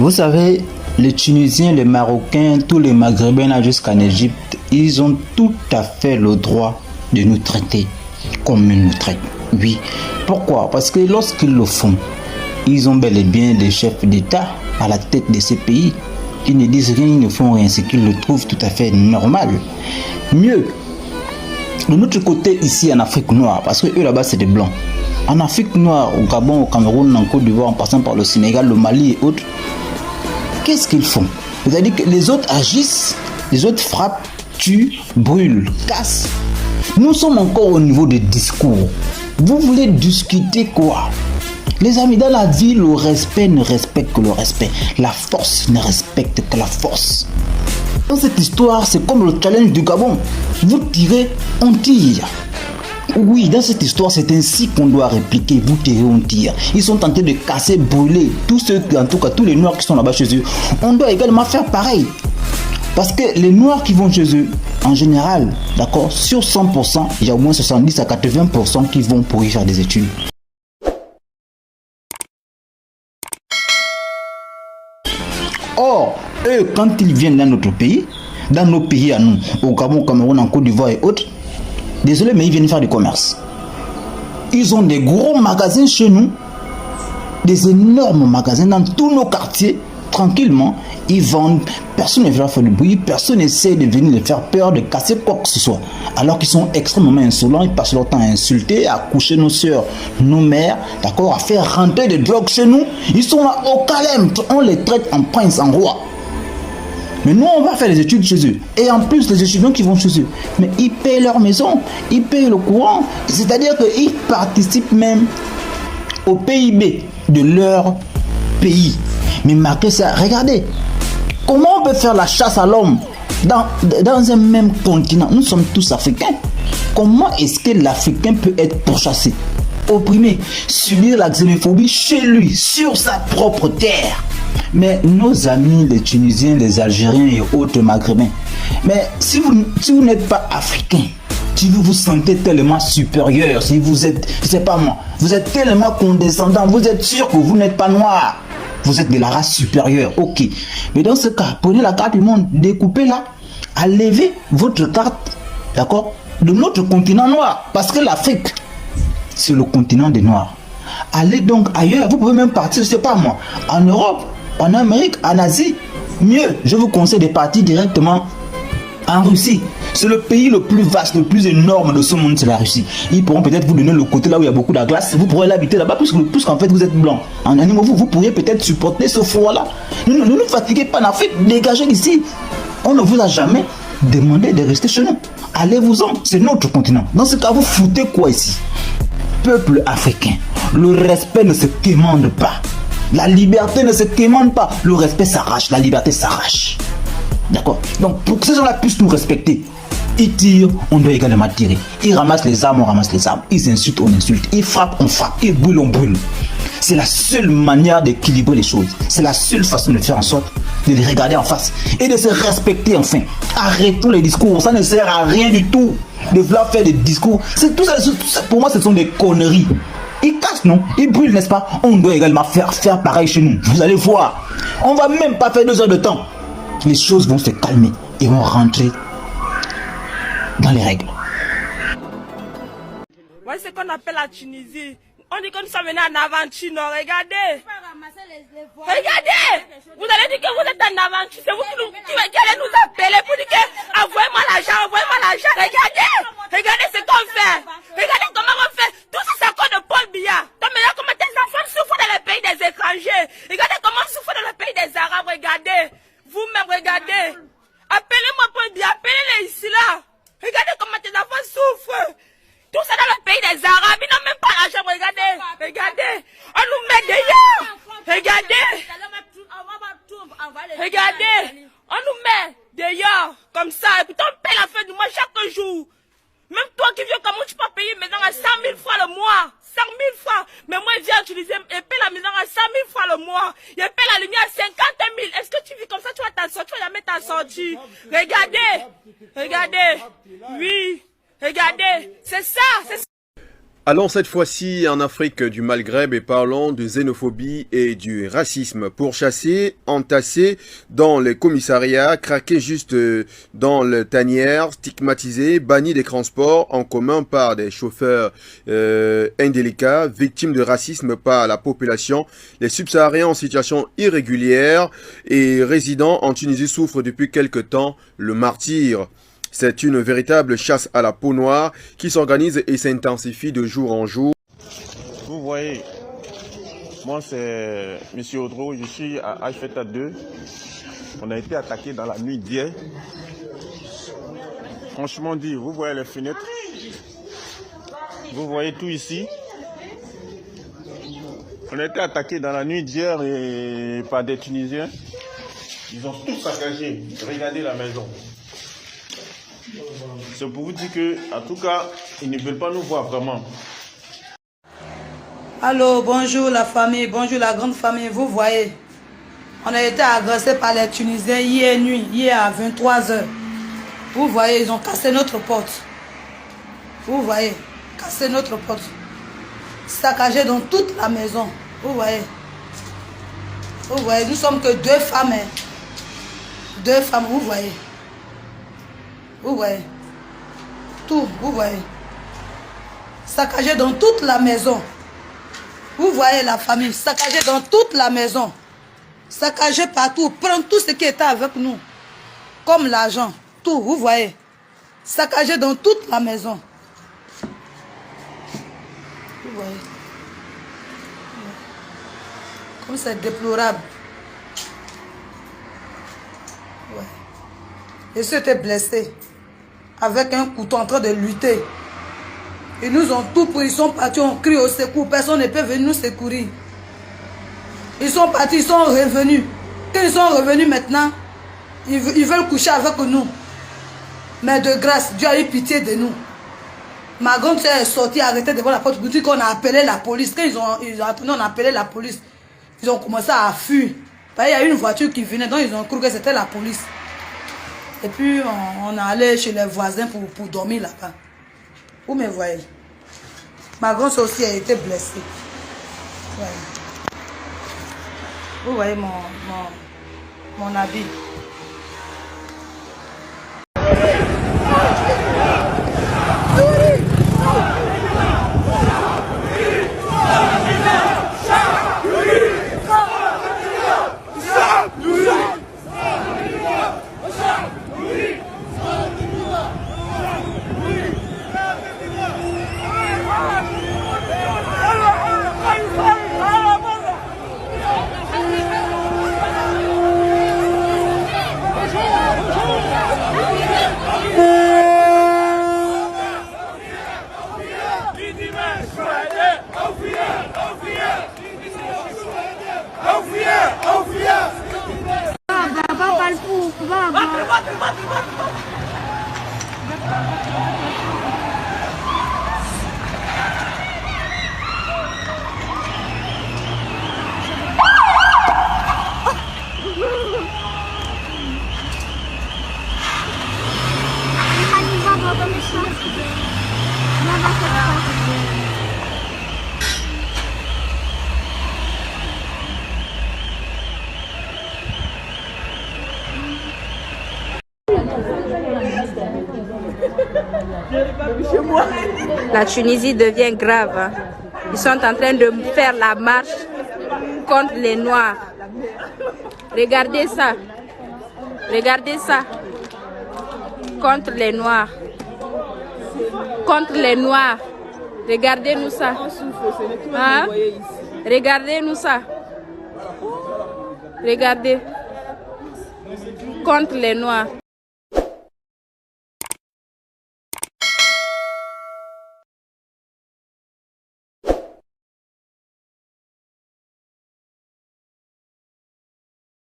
Vous savez, les Tunisiens, les Marocains, tous les Maghrébins là jusqu'en Égypte, ils ont tout à fait le droit de nous traiter comme ils nous traitent. Oui. Pourquoi? Parce que lorsqu'ils le font, ils ont bel et bien des chefs d'État à la tête de ces pays. Ils ne disent rien, ils ne font rien, c'est qu'ils le trouvent tout à fait normal. Mieux, de notre côté ici en Afrique noire, parce que eux là-bas c'est des blancs. En Afrique noire, au Gabon, au Cameroun, en Côte d'Ivoire, en passant par le Sénégal, le Mali et autres, qu'est-ce qu'ils font? C'est-à-dire que les autres agissent, les autres frappent, tuent, brûlent, cassent. Nous sommes encore au niveau des discours. Vous voulez discuter quoi? Les amis, dans la vie, le respect ne respecte que le respect. La force ne respecte que la force. Dans cette histoire, c'est comme le challenge du Gabon. Vous tirez, on tire. Oui, dans cette histoire, c'est ainsi qu'on doit répliquer. Vous tirez, on tire. Ils sont tentés de casser, brûler. Tous ceux, en tout cas, tous les Noirs qui sont là-bas chez eux. On doit également faire pareil. Parce que les Noirs qui vont chez eux, en général, d'accord, sur 100%, il y a au moins 70 à 80% qui vont pour y faire des études. Or, eux, quand ils viennent dans notre pays, dans nos pays à nous, au Gabon, au Cameroun, en Côte d'Ivoire et autres, désolé, mais ils viennent faire du commerce. Ils ont des gros magasins chez nous, des énormes magasins dans tous nos quartiers, tranquillement. Ils vendent, personne ne vient faire du bruit, personne n'essaie de venir les faire peur, de casser quoi que ce soit. Alors qu'ils sont extrêmement insolents, ils passent leur temps à insulter, à coucher nos soeurs, nos mères, d'accord, à faire rentrer des drogues chez nous. Ils sont là au calme, on les traite en prince, en roi. Mais nous, on va faire les études chez eux. Et en plus, les étudiants qui vont chez eux, mais ils payent leur maison, ils payent le courant. C'est-à-dire qu'ils participent même au PIB de leur pays. Mais marquez ça, regardez. Comment on peut faire la chasse à l'homme dans un même continent? Nous sommes tous africains. Comment est-ce que l'Africain peut être pourchassé, opprimé, subir la xénophobie chez lui, sur sa propre terre? Mais nos amis, les Tunisiens, les Algériens et autres Maghrébins, mais si vous n'êtes pas africain, si vous vous sentez tellement supérieur, si vous êtes, je sais pas moi, vous êtes tellement condescendant, vous êtes sûr que vous n'êtes pas noir, vous êtes de la race supérieure, ok. Mais dans ce cas, prenez la carte du monde, découpez-la, enlevez votre carte, d'accord, de notre continent noir, parce que l'Afrique, c'est le continent des Noirs. Allez donc ailleurs, vous pouvez même partir, je sais pas moi, en Europe, en Amérique, en Asie. Mieux, je vous conseille de partir directement en Russie. C'est le pays le plus vaste, le plus énorme de ce monde, c'est la Russie. Ils pourront peut-être vous donner le côté là où il y a beaucoup de glace. Vous pourrez l'habiter là-bas, puisqu'en fait vous êtes blanc. En animaux, vous pourriez peut-être supporter ce froid-là. Ne nous fatiguez pas en Afrique, dégagez d'ici. On ne vous a jamais demandé de rester chez nous. Allez-vous-en, c'est notre continent. Dans ce cas, vous foutez quoi ici? Peuple africain, le respect ne se quémande pas. La liberté ne se quémande pas. Le respect s'arrache, la liberté s'arrache. D'accord? Donc, pour que ces gens-là puissent nous respecter, ils tirent, on doit également tirer. Ils ramassent les armes, on ramasse les armes. Ils insultent, on insulte. Ils frappent, on frappe. Ils brûlent, on brûle. C'est la seule manière d'équilibrer les choses. C'est la seule façon de faire en sorte de les regarder en face et de se respecter enfin. Arrêtons les discours, ça ne sert à rien du tout de vouloir faire des discours. Tout ça, pour moi, ce sont des conneries. Ils cassent, non? Ils brûlent, n'est-ce pas? On doit également faire pareil chez nous. Vous allez voir. On va même pas faire 2 heures de temps. Les choses vont se calmer et vont rentrer dans les règles. Voici ce qu'on appelle la Tunisie. On dit que nous sommes venus en aventure, non? Regardez. Regardez. Vous allez dire que vous êtes en aventure. C'est vous qui allez nous appeler pour dire que envoyez-moi l'argent, envoyez-moi l'argent. Regardez. Regardez ce qu'on fait. Regardez comment on fait. Tout ça, c'est à cause de Paul Biya. Donc maintenant, comment tes enfants souffrent dans les pays des étrangers. Regardez comment on souffre dans le pays des Arabes. Regardez. Vous-même, regardez. Appelez-moi Paul Biya. Appelez-les ici, là. Regardez comment tes enfants souffrent. Tout ça dans le pays des Arabes, ils n'ont même pas l'argent, regardez, regardez, on nous met dehors, regardez, regardez, on nous met dehors, comme ça, et puis on paye la fin du mois chaque jour. Même toi qui viens comme moi, tu peux payer maintenant à 100 000 francs le mois, 100 000 francs, mais moi je viens utiliser, et paye la maison à 100 000 francs le mois, et paye la lumière à 50 000, est-ce que tu vis comme ça, tu vas t'en sortir, tu vas jamais t'en sortir, regardez, regardez, oui. Regardez, c'est ça, c'est ça. Allons cette fois-ci en Afrique du Maghreb et parlons de xénophobie et du racisme. Pourchassés, entassés dans les commissariats, craqués juste dans le tanière, stigmatisés, bannis des transports en commun par des chauffeurs indélicats, victimes de racisme par la population, les subsahariens en situation irrégulière et résidant en Tunisie souffrent depuis quelque temps le martyre. C'est une véritable chasse à la peau noire qui s'organise et s'intensifie de jour en jour. Vous voyez, moi c'est M. Audreau, je suis à HFETA 2. On a été attaqué dans la nuit d'hier. Franchement dit, vous voyez les fenêtres, vous voyez tout ici. On a été attaqué dans la nuit d'hier et par des Tunisiens. Ils ont tout saccagé. Regardez la maison. C'est pour vous dire que, en tout cas, ils ne veulent pas nous voir vraiment. Allô, bonjour la famille, bonjour la grande famille. Vous voyez, on a été agressé par les Tunisiens hier nuit, hier à 23h. Vous voyez, ils ont cassé notre porte. Vous voyez, cassé notre porte. Saccagé dans toute la maison. Vous voyez. Vous voyez, nous sommes que 2 femmes. 2 femmes, vous voyez. Vous voyez. Tout, vous voyez. Saccagé dans toute la maison. Vous voyez la famille, saccagé dans toute la maison. Saccagé partout, prendre tout ce qui était avec nous. Comme l'argent, tout, vous voyez. Saccagé dans toute la maison. Vous voyez. Comme c'est déplorable. Ouais. Et ceux étaient blessés. Avec un couteau en train de lutter. Ils nous ont tout pris, ils sont partis, on crie au secours, personne ne peut venir nous secourir. Ils sont partis, ils sont revenus. Quand ils sont revenus maintenant, ils veulent coucher avec nous. Mais de grâce, Dieu a eu pitié de nous. Ma grande soeur est sortie, arrêtée devant la porte, pour dire qu'on a appelé la police. Quand ils ont attendu, on a appelé la police. Ils ont commencé à fuir. Il y a une voiture qui venait, donc ils ont cru que c'était la police. Et puis, on est allé chez les voisins pour dormir là-bas. Vous me voyez. Ma grande soeur aussi a été blessée. Ouais. Vous voyez mon habit. La Tunisie devient grave. Hein. Ils sont en train de faire la marche contre les Noirs. Regardez ça. Regardez ça. Contre les Noirs. Contre les Noirs. Regardez-nous ça. Hein? Regardez-nous ça. Regardez. Contre les Noirs.